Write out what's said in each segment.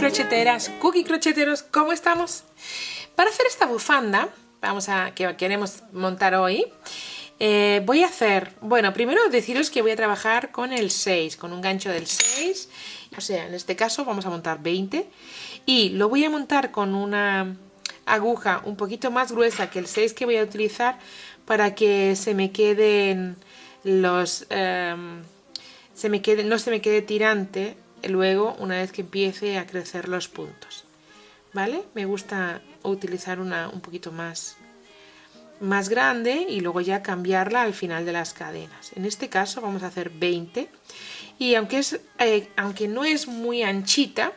crocheteras, cookie crocheteros, ¿cómo estamos? Para hacer esta bufanda que queremos montar hoy, voy a hacer, bueno, primero deciros que voy a trabajar con el 6, con un gancho del 6, o sea, en este caso vamos a montar 20 y lo voy a montar con una aguja un poquito más gruesa que el 6 que voy a utilizar para que se me queden los, no se me quede tirante luego una vez que empiece a crecer los puntos, ¿vale? Me gusta utilizar una un poquito más grande y luego ya cambiarla al final de las cadenas. En este caso vamos a hacer 20 y aunque no es muy anchita,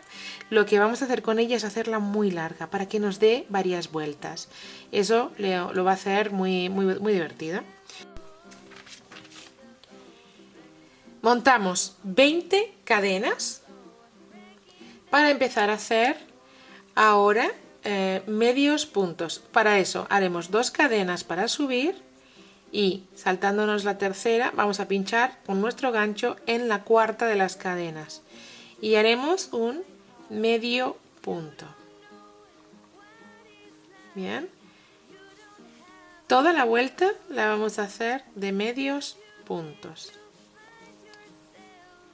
lo que vamos a hacer con ella es hacerla muy larga para que nos dé varias vueltas. Eso lo va a hacer muy divertida. Montamos 20 cadenas para empezar a hacer ahora medios puntos. Para eso haremos 2 cadenas para subir y saltándonos la tercera vamos a pinchar con nuestro gancho en la cuarta de las cadenas y haremos un medio punto. Bien, toda la vuelta la vamos a hacer de medios puntos.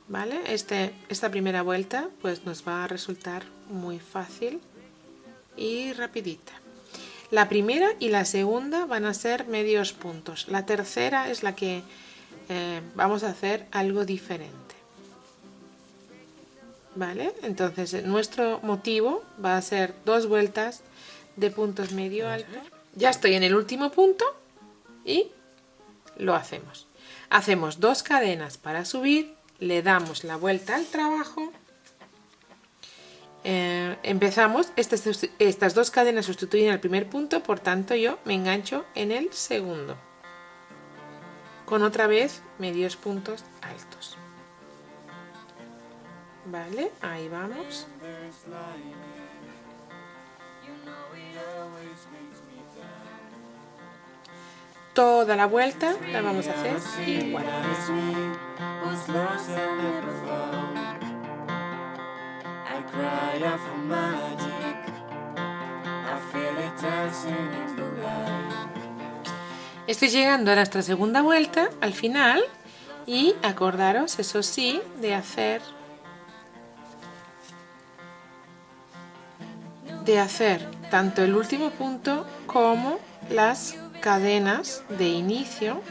¿Vale? Esta primera vuelta pues nos va a resultar muy fácil y rapidita. La primera y la segunda van a ser medios puntos. La tercera es la que vamos a hacer algo diferente. ¿Vale? Entonces nuestro motivo va a ser 2 vueltas de puntos medio alto. Ya estoy en el último punto y lo hacemos. Hacemos 2 cadenas para subir. Le damos la vuelta al trabajo, empezamos, estas 2 cadenas sustituyen el primer punto, por tanto yo me engancho en el segundo, con otra vez medios puntos altos. Vale, ahí vamos. Toda la vuelta la vamos a hacer igual. Estoy llegando a nuestra segunda vuelta, al final, y acordaros, eso sí, de hacer tanto el último punto como las cadenas de inicio,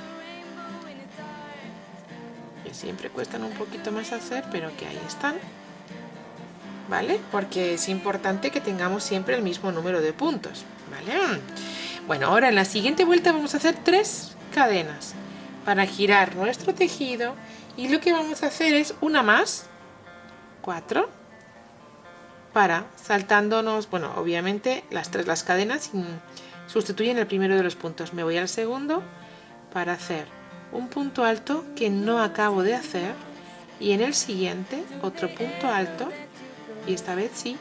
que siempre cuestan un poquito más hacer, pero que ahí están, ¿vale? Porque es importante que tengamos siempre el mismo número de puntos, ¿vale? Bueno, ahora en la siguiente vuelta vamos a hacer 3 cadenas para girar nuestro tejido y lo que vamos a hacer es una más, 4, para saltándonos, bueno, obviamente las cadenas sustituyen el primero de los puntos. Me voy al segundo para hacer un punto alto que no acabo de hacer y en el siguiente otro punto alto y esta vez sí,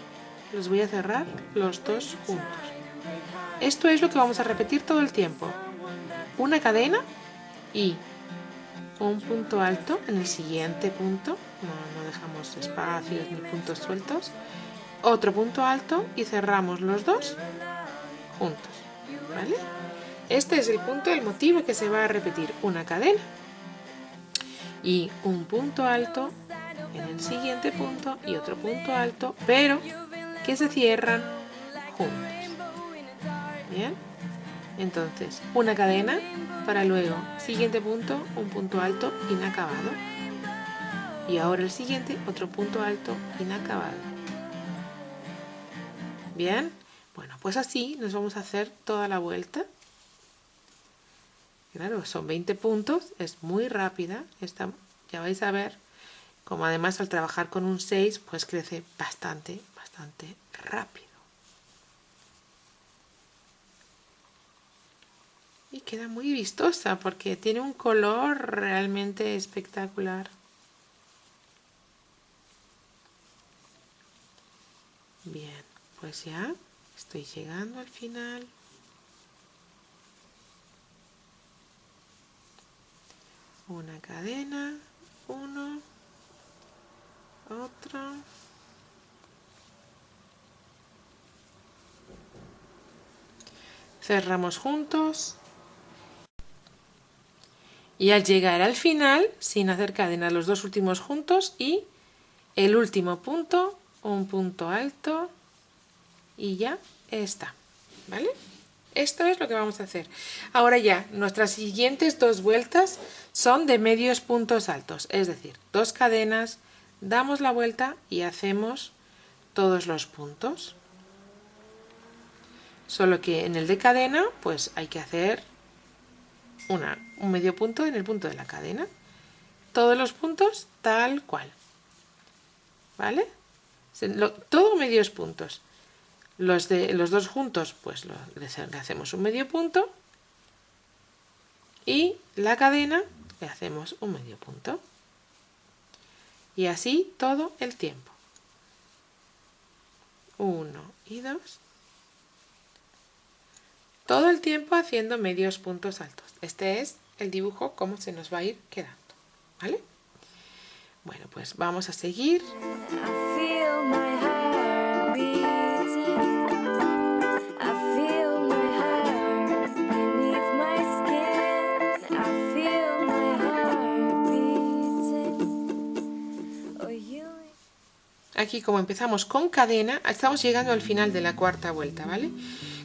los voy a cerrar los 2 juntos. Esto es lo que vamos a repetir todo el tiempo. Una cadena y un punto alto en el siguiente punto, no dejamos espacios ni puntos sueltos, otro punto alto y cerramos los 2 juntos, ¿vale? Este es el punto, el motivo que se va a repetir una cadena y un punto alto en el siguiente punto y otro punto alto, pero que se cierran juntos. Bien, entonces una cadena para luego siguiente punto, un punto alto inacabado y ahora el siguiente otro punto alto inacabado. Bien, bueno, pues así nos vamos a hacer toda la vuelta. Claro, son 20 puntos, es muy rápida, ya vais a ver como además al trabajar con un 6 pues crece bastante rápido. Y queda muy vistosa porque tiene un color realmente espectacular. Bien, pues ya estoy llegando al final. Una cadena, uno, otro, cerramos juntos y al llegar al final, sin hacer cadena, los dos últimos juntos y el último punto, un punto alto y ya está, ¿vale? Esto es lo que vamos a hacer. Ahora ya, nuestras siguientes dos vueltas son de medios puntos altos, es decir, dos cadenas, damos la vuelta y hacemos todos los puntos. Solo que en el de cadena, pues hay que hacer un medio punto en el punto de la cadena. Todos los puntos tal cual, ¿vale? Todo medios puntos. Los dos juntos, pues le hacemos un medio punto y la cadena le hacemos un medio punto. Y así todo el tiempo. 1 y 2. Todo el tiempo haciendo medios puntos altos. Este es el dibujo como se nos va a ir quedando, ¿vale? Bueno, pues vamos a seguir. Aquí, como empezamos con cadena, estamos llegando al final de la cuarta vuelta, ¿vale?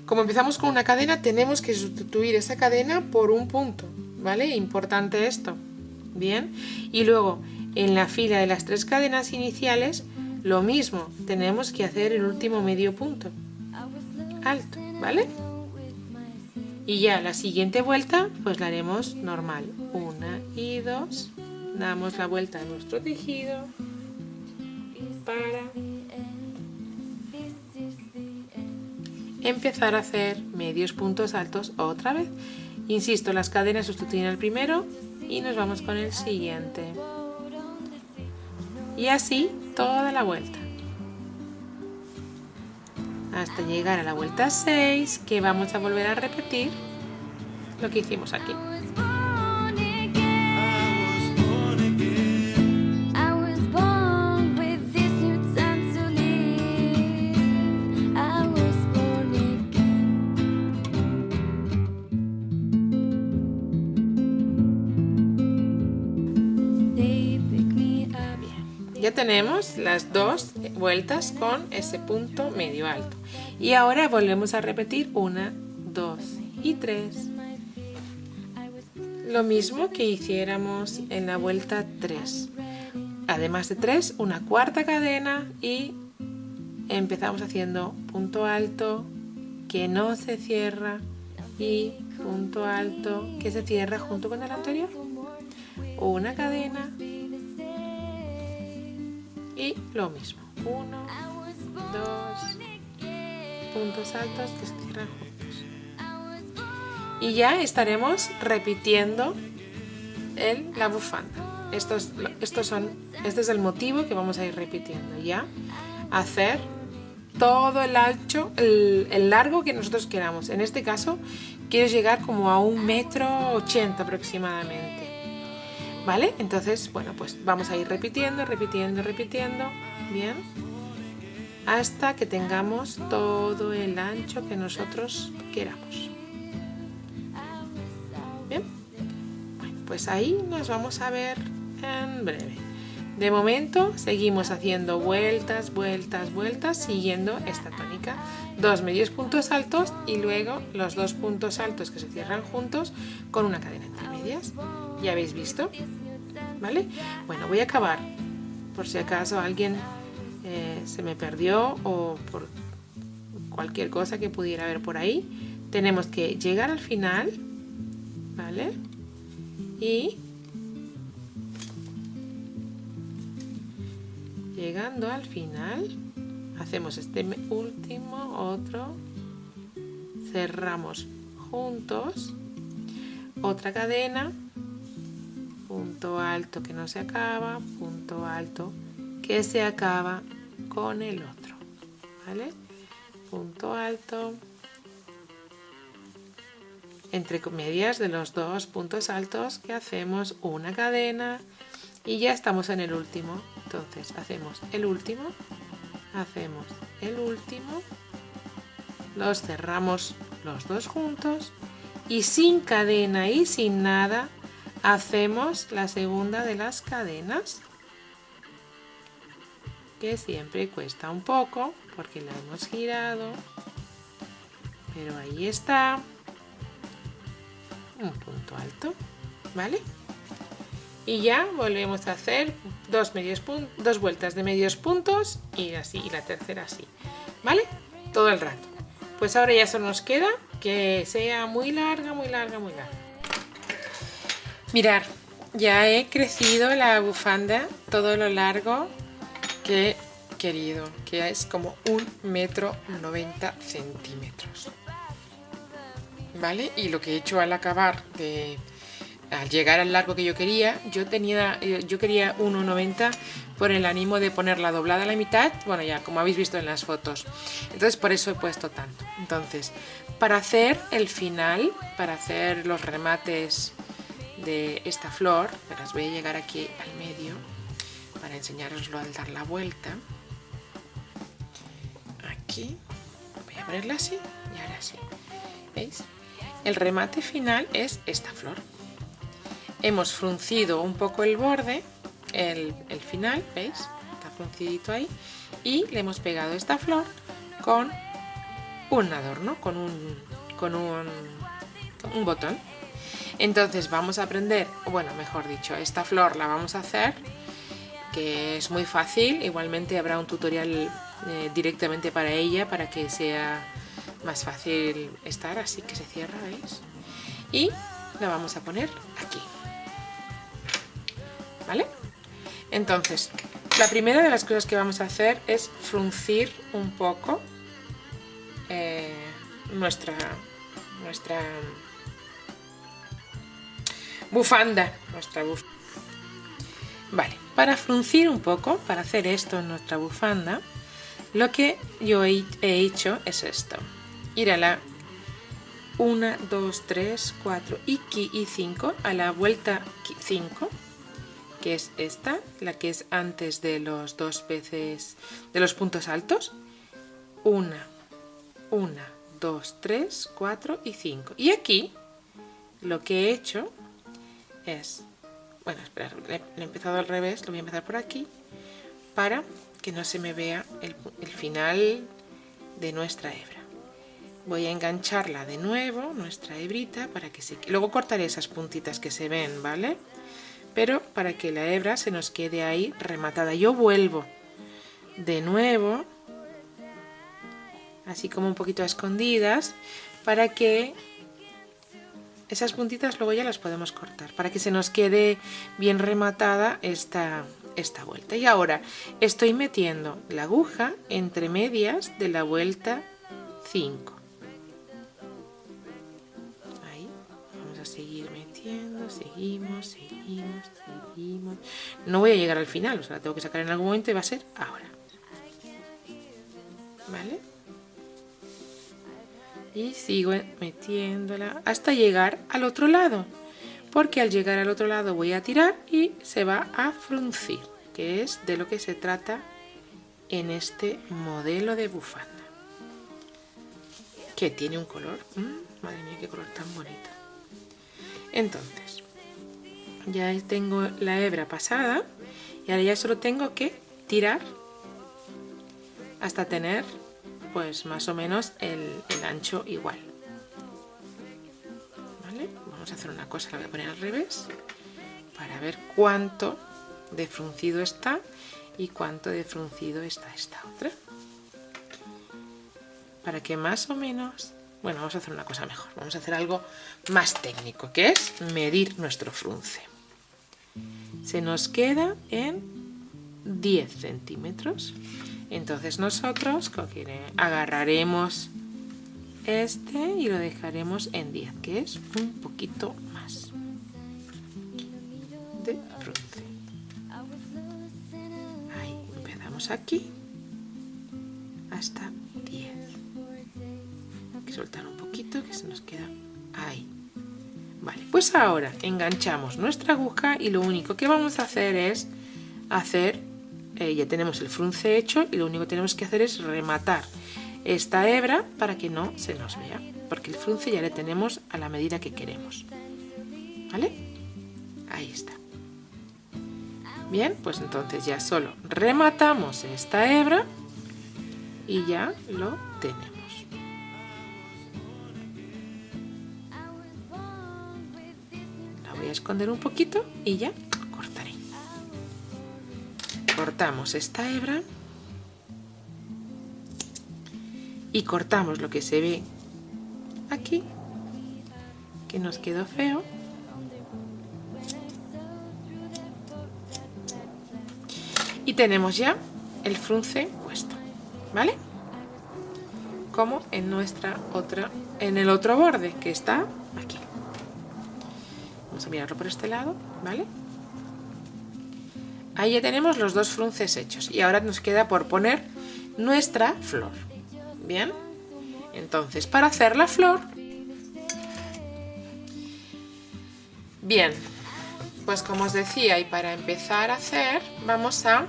Como empezamos con una cadena, tenemos que sustituir esa cadena por un punto, ¿vale? Importante esto. Bien. Y luego, en la fila de las 3 cadenas iniciales, lo mismo. Tenemos que hacer el último medio punto alto, ¿vale? Y ya la siguiente vuelta, pues la haremos normal. 1 y 2. Damos la vuelta a nuestro tejido para empezar a hacer medios puntos altos otra vez. Insisto, las cadenas sustituyen al primero y nos vamos con el siguiente. Y así toda la vuelta. Hasta llegar a la vuelta 6, que vamos a volver a repetir lo que hicimos aquí. Ya tenemos las 2 vueltas con ese punto medio alto. Y ahora volvemos a repetir 1, 2 y 3. Lo mismo que hiciéramos en la vuelta 3. Además de 3, una cuarta cadena y empezamos haciendo punto alto que no se cierra y punto alto que se cierra junto con el anterior. Una cadena. Y lo mismo, 1, 2, puntos altos que se cierran juntos. Y ya estaremos repitiendo la bufanda. Este es el motivo que vamos a ir repitiendo. Ya hacer todo el ancho, el largo que nosotros queramos. En este caso, quiero llegar como a 1,80 m aproximadamente. ¿Vale? Entonces, bueno, pues vamos a ir repitiendo, bien, hasta que tengamos todo el ancho que nosotros queramos. Bien, bueno, pues ahí nos vamos a ver en breve. De momento seguimos haciendo vueltas, siguiendo esta tónica. 2 medios puntos altos y luego los 2 puntos altos que se cierran juntos con una cadena entre medias. ¿Ya habéis visto? ¿Vale? Bueno, voy a acabar. Por si acaso alguien se me perdió o por cualquier cosa que pudiera haber por ahí. Tenemos que llegar al final, ¿vale? Y llegando al final, hacemos este último, otro, cerramos juntos, otra cadena, punto alto que no se acaba, punto alto que se acaba con el otro, ¿vale? Punto alto, entre medias de los 2 puntos altos que hacemos una cadena y ya estamos en el último. Entonces hacemos el último, los cerramos los dos juntos y sin cadena y sin nada hacemos la segunda de las cadenas, que siempre cuesta un poco porque la hemos girado, pero ahí está un punto alto, ¿vale? Y ya volvemos a hacer dos vueltas de medios puntos y así, y la tercera así, ¿vale? Todo el rato. Pues ahora ya solo nos queda que sea muy larga, muy larga, muy larga. Mirad, ya he crecido la bufanda todo lo largo que he querido, que es como 1,90 m, ¿vale? Y lo que he hecho al acabar al llegar al largo que yo quería, yo quería 1,90 por el ánimo de ponerla doblada a la mitad, bueno, ya como habéis visto en las fotos, entonces por eso he puesto tanto. Entonces, para hacer el final, para hacer los remates de esta flor, verás, voy a llegar aquí al medio para enseñaroslo al dar la vuelta. Aquí voy a ponerla así y ahora sí, ¿veis? El remate final es esta flor. Hemos fruncido un poco el borde, el final, ¿veis? Está fruncidito ahí, y le hemos pegado esta flor con un adorno, con un botón. Entonces vamos a aprender, bueno, mejor dicho, esta flor la vamos a hacer, que es muy fácil. Igualmente habrá un tutorial directamente para ella, para que sea más fácil estar, así que se cierra, ¿veis? Y la vamos a poner aquí, ¿vale? Entonces, la primera de las cosas que vamos a hacer es fruncir un poco nuestra bufanda, Vale, para fruncir un poco, para hacer esto en nuestra bufanda, lo que yo he hecho es esto: ir a la 1, 2, 3, 4 y 5, a la vuelta 5, que es esta, la que es antes de los dos veces de los puntos altos. 1, 2, 3, 4 y 5. Y aquí lo que he hecho es, bueno, esperad, he empezado al revés, lo voy a empezar por aquí para que no se me vea el final de nuestra hebra. Voy a engancharla de nuevo, nuestra hebrita, para que luego cortaré esas puntitas que se ven, ¿vale? Pero para que la hebra se nos quede ahí rematada. Yo vuelvo de nuevo, así como un poquito a escondidas, para que esas puntitas luego ya las podemos cortar, para que se nos quede bien rematada esta vuelta. Y ahora estoy metiendo la aguja entre medias de la vuelta 5. Ahí vamos a seguir metiendo, seguimos. No voy a llegar al final, o sea, la tengo que sacar en algún momento y va a ser ahora, ¿vale? Y sigo metiéndola hasta llegar al otro lado, porque al llegar al otro lado voy a tirar y se va a fruncir, que es de lo que se trata en este modelo de bufanda, que tiene un color, madre mía, qué color tan bonito. Entonces ya tengo la hebra pasada y ahora ya solo tengo que tirar hasta tener pues más o menos el ancho igual, ¿vale? Vamos a hacer una cosa, la voy a poner al revés para ver cuánto de fruncido está y cuánto de fruncido está esta otra, para que más o menos, bueno, vamos a hacer una cosa mejor, vamos a hacer algo más técnico, que es medir nuestro frunce. Se nos queda en 10 centímetros. Entonces nosotros agarraremos este y lo dejaremos en 10, que es un poquito más de frunce. Ahí empezamos aquí hasta 10. Hay que soltar un poquito, que se nos queda ahí. Vale, pues ahora enganchamos nuestra aguja y lo único que vamos a hacer es ya tenemos el frunce hecho y lo único que tenemos que hacer es rematar esta hebra para que no se nos vea. porque el frunce ya le tenemos a la medida que queremos, ¿vale? Ahí está. Bien, pues entonces ya solo rematamos esta hebra y ya lo tenemos. La voy a esconder un poquito y ya cortaré. Cortamos esta hebra y cortamos lo que se ve aquí, que nos quedó feo. Y tenemos ya el frunce puesto, ¿vale? Como en en el otro borde que está aquí. Vamos a mirarlo por este lado, ¿vale? Ahí ya tenemos los dos frunces hechos y ahora nos queda por poner nuestra flor. Bien, entonces para hacer la flor, bien, pues como os decía, y para empezar a hacer, vamos a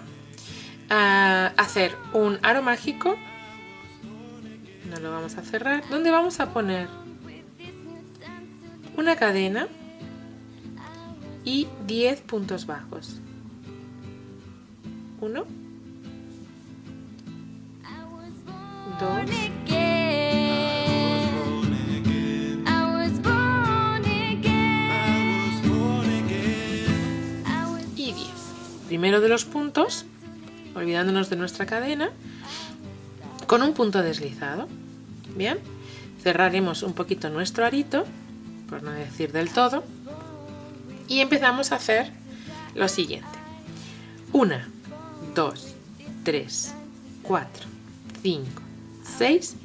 hacer un aro mágico. No lo vamos a cerrar, donde vamos a poner una cadena y 10 puntos bajos. 1, 2 y 10. Primero de los puntos, olvidándonos de nuestra cadena, con un punto deslizado. Bien, cerraremos un poquito nuestro arito, por no decir del todo, y empezamos a hacer lo siguiente: 1, 2, 3, 4, 5, 6,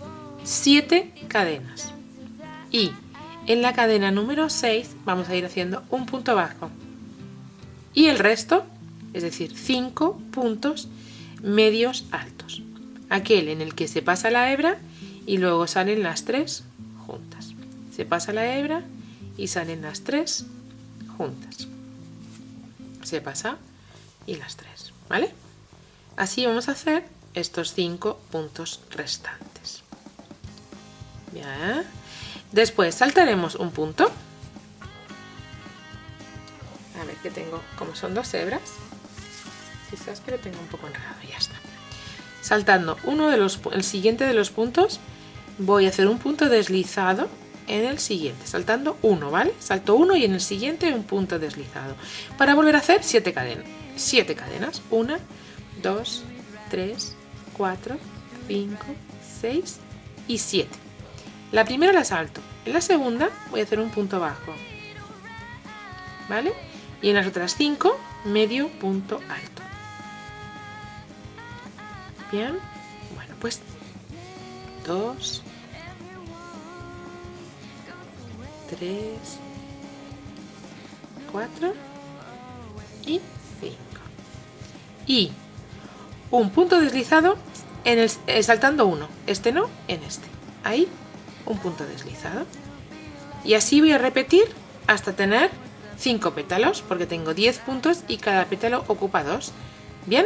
7 cadenas. Y en la cadena número 6 vamos a ir haciendo un punto bajo. Y el resto, es decir, 5 puntos medios altos. Aquel en el que se pasa la hebra y luego salen las 3 juntas. Se pasa la hebra y salen las 3 juntas. Se pasa y las 3, ¿vale? Así vamos a hacer estos 5 puntos restantes. Bien. Después saltaremos un punto. A ver que tengo, como son 2 hebras, quizás que lo tengo un poco enredado y ya está. Saltando el siguiente de los puntos, voy a hacer un punto deslizado en el siguiente, saltando 1, ¿vale? Salto 1 y en el siguiente un punto deslizado, para volver a hacer 7 cadenas. 1, 2, 3, 4, 5, 6 y 7. La primera la salto, en la segunda voy a hacer un punto bajo, ¿vale? Y en las otras 5, medio punto alto. Bien, bueno, pues 2, 3, 4 y 5. Y un punto deslizado saltando 1, este no, en este. Ahí un punto deslizado. Y así voy a repetir hasta tener 5 pétalos, porque tengo 10 puntos y cada pétalo ocupa 2. Bien,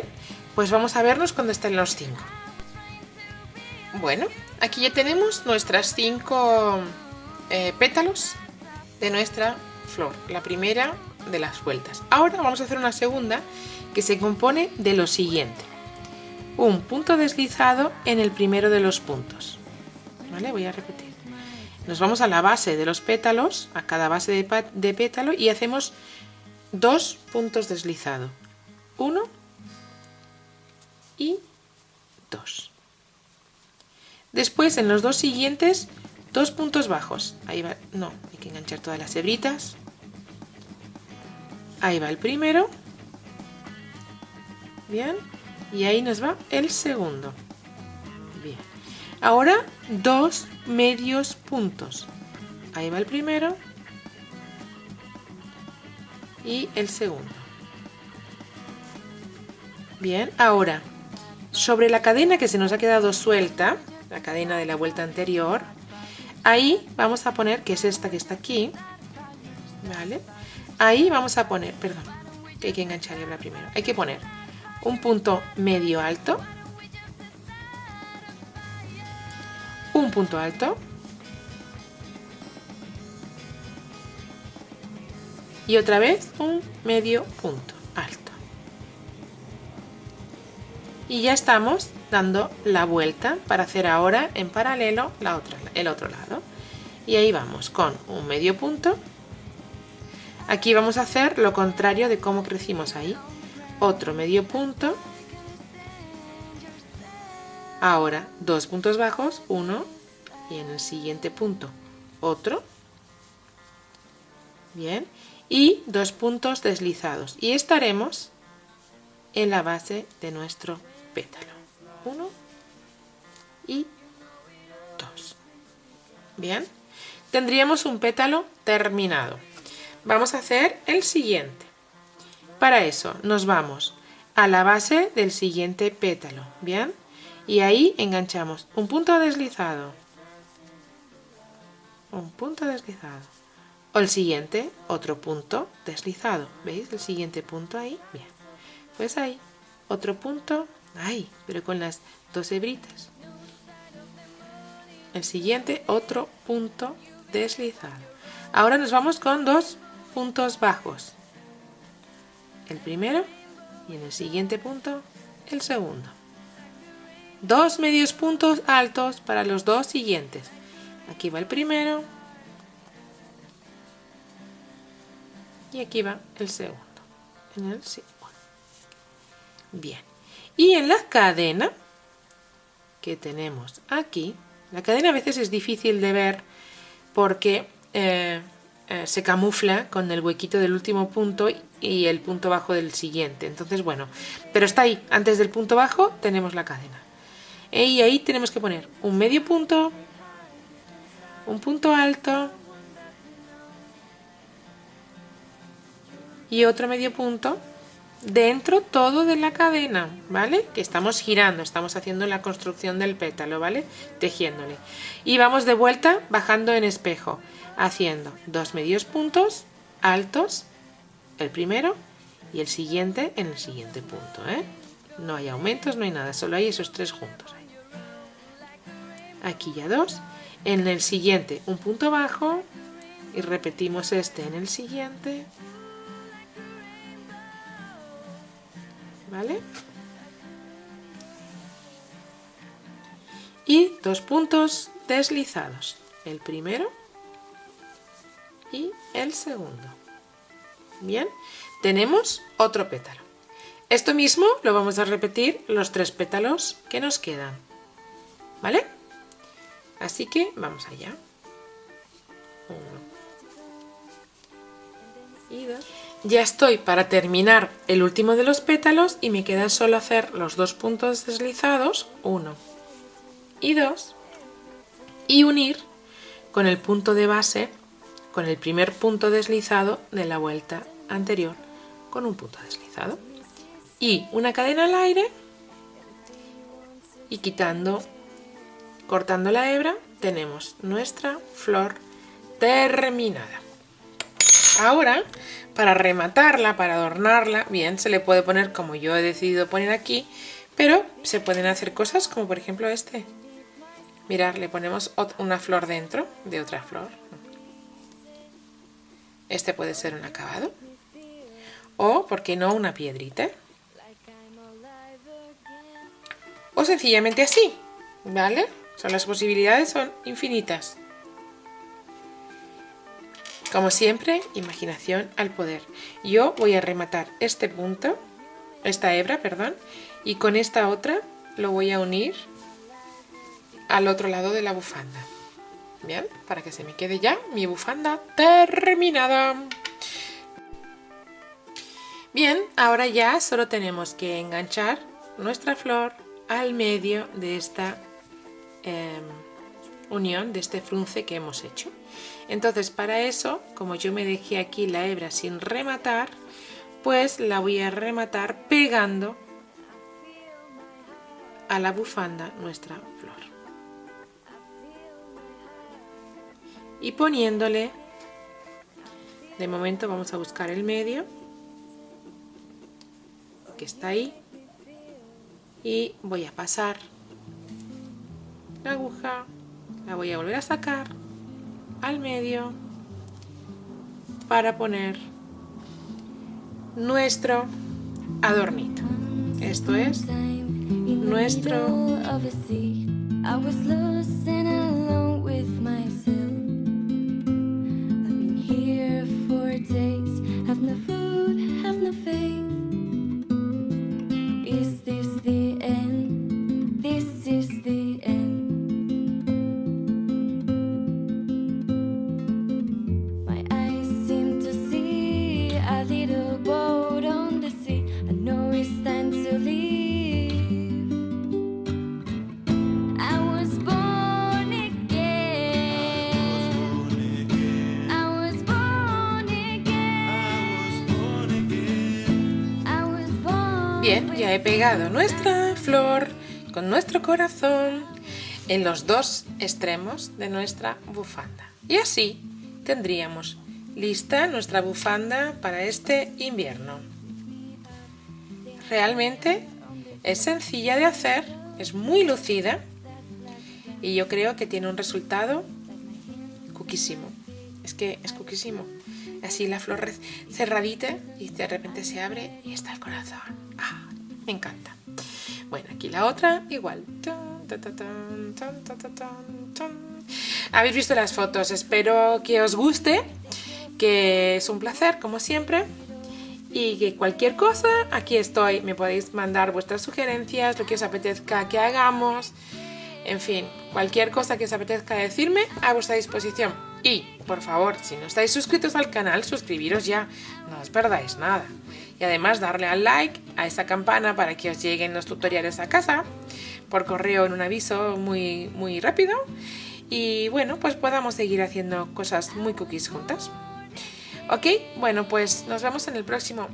pues vamos a vernos cuando estén los 5. Bueno, aquí ya tenemos nuestras 5 pétalos de nuestra flor, la primera de las vueltas. Ahora vamos a hacer una segunda que se compone de lo siguiente: un punto deslizado en el primero de los puntos, ¿vale? Voy a repetir. Nos vamos a la base de los pétalos, a cada base de pétalo, y hacemos 2 puntos deslizados, 1 y 2. Después, en los 2 siguientes, 2 puntos bajos. Ahí va, no, hay que enganchar todas las hebritas. Ahí va el primero. Bien, y ahí nos va el segundo. Bien. Ahora 2 medios puntos. Ahí va el primero y el segundo. Bien, ahora sobre la cadena que se nos ha quedado suelta, la cadena de la vuelta anterior, ahí vamos a poner, que es esta que está aquí, ¿vale? Ahí vamos a poner, perdón, que hay que enganchar la hebra primero. Hay que poner un punto medio alto, un punto alto y otra vez un medio punto alto. Y ya estamos dando la vuelta para hacer ahora en paralelo el otro lado. Y ahí vamos con un medio punto. Aquí vamos a hacer lo contrario de cómo crecimos ahí. Otro medio punto. Ahora 2 puntos bajos, uno, y en el siguiente punto otro. Bien, y 2 puntos deslizados. Y estaremos en la base de nuestro pétalo. 1 y 2. Bien, tendríamos un pétalo terminado. Vamos a hacer el siguiente. Para eso nos vamos a la base del siguiente pétalo, ¿bien? Y ahí enganchamos un punto deslizado, un punto deslizado, o el siguiente, otro punto deslizado. ¿Veis el siguiente punto ahí? Bien, pues ahí, otro punto, ahí, pero con las 2 hebritas. El siguiente, otro punto deslizado. Ahora nos vamos con 2 puntos bajos. El primero y en el siguiente punto el segundo. 2 medios puntos altos para los 2 siguientes. Aquí va el primero y aquí va el segundo. En el segundo. Bien. Y en la cadena que tenemos aquí, la cadena a veces es difícil de ver porque se camufla con el huequito del último punto y el punto bajo del siguiente. Entonces, bueno, pero está ahí. Antes del punto bajo tenemos la cadena. Y ahí tenemos que poner un medio punto, un punto alto y otro medio punto dentro todo de la cadena, ¿vale? Que estamos girando, estamos haciendo la construcción del pétalo, ¿vale? Tejiéndole. Y vamos de vuelta bajando en espejo, haciendo 2 medios puntos altos, el primero y el siguiente en el siguiente punto, ¿eh? No hay aumentos, no hay nada, solo hay esos 3 juntos. Aquí ya 2, en el siguiente un punto bajo y repetimos este en el siguiente, ¿vale? Y 2 puntos deslizados, el primero y el segundo. Bien, tenemos otro pétalo. Esto mismo lo vamos a repetir los 3 pétalos que nos quedan, ¿vale? Así que vamos allá. 1 y 2. Ya estoy para terminar el último de los pétalos y me queda solo hacer los 2 puntos deslizados, 1 y 2, y unir con el punto de base, con el primer punto deslizado de la vuelta anterior, con un punto deslizado. Y una cadena al aire y cortando la hebra, tenemos nuestra flor terminada. Ahora, para rematarla, para adornarla, bien, se le puede poner como yo he decidido poner aquí, pero se pueden hacer cosas como por ejemplo este. Mirad, le ponemos una flor dentro de otra flor. Este puede ser un acabado. O, ¿por qué no, una piedrita? O sencillamente así, ¿vale? Las posibilidades son infinitas. Como siempre, imaginación al poder. Yo voy a rematar este punto, esta hebra, perdón, y con esta otra lo voy a unir al otro lado de la bufanda. Bien, para que se me quede ya mi bufanda terminada. Bien, ahora ya solo tenemos que enganchar nuestra flor al medio de esta unión, de este frunce que hemos hecho. Entonces, para eso, como yo me dejé aquí la hebra sin rematar, pues la voy a rematar pegando a la bufanda nuestra flor y poniéndole, de momento vamos a buscar el medio que está ahí y voy a pasar la aguja, la voy a volver a sacar al medio para poner nuestro adornito. Esto es nuestro Bien, ya he pegado nuestra flor con nuestro corazón en los dos extremos de nuestra bufanda. Y así tendríamos lista nuestra bufanda para este invierno. Realmente es sencilla de hacer, es muy lucida y yo creo que tiene un resultado cuquísimo. Es que es cuquísimo. Así la flor cerradita y de repente se abre y está el corazón. ¡Ah! Me encanta. Bueno, aquí la otra igual. Habéis visto las fotos, espero que os guste, que es un placer como siempre y que cualquier cosa, aquí estoy, me podéis mandar vuestras sugerencias, lo que os apetezca que hagamos, en fin, cualquier cosa que os apetezca decirme a vuestra disposición. Y, por favor, si no estáis suscritos al canal, suscribiros ya, no os perdáis nada. Y además darle al like, a esa campana para que os lleguen los tutoriales a casa, por correo en un aviso muy rápido. Y bueno, pues podamos seguir haciendo cosas muy cookies juntas. Ok, bueno, pues nos vemos en el próximo.